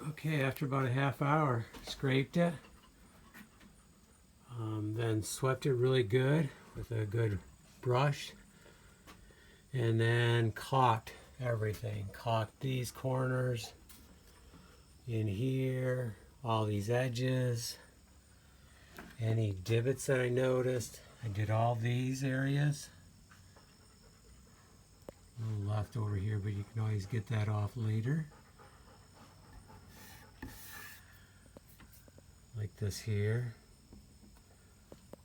Okay, after about a half hour, scraped it, then swept it really good with a good brush, and then caulked everything. Caulked these corners in here, all these edges, any divots that I noticed. I did all these areas. A little left over here, but you can always get that off later. Like this here.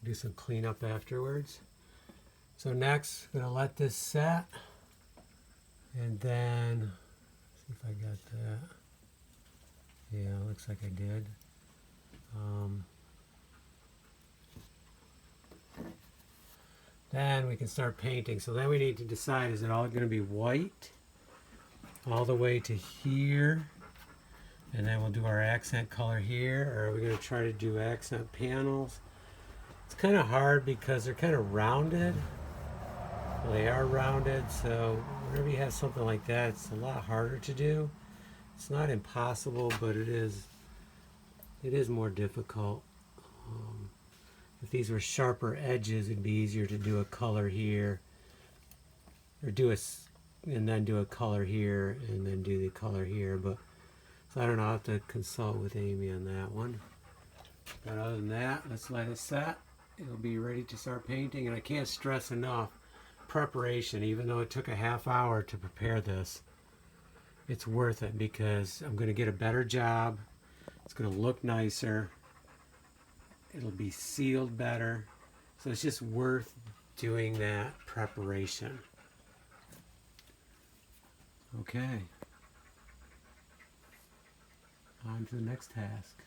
Do some cleanup afterwards. So next, I'm gonna let this set, and then see if I got that. Yeah, looks like I did. Then we can start painting. So then we need to decide, is it all going to be white all the way to here, and then we'll do our accent color here, or are we going to try to do accent panels? It's kind of hard because they're kind of rounded. Well, they are rounded, so whenever you have something like that, it's a lot harder to do. It's not impossible, but it is more difficult. If these were sharper edges, it'd be easier to do a color here, or and then do a color here, and then do the color here. But so I don't know. I'll have to consult with Amy on that one. But other than that, let's let it set. It'll be ready to start painting, and I can't stress enough preparation. Even though it took a half hour to prepare this, it's worth it because I'm going to get a better job. It's going to look nicer. It'll be sealed better. So it's just worth doing that preparation. Okay. On to the next task.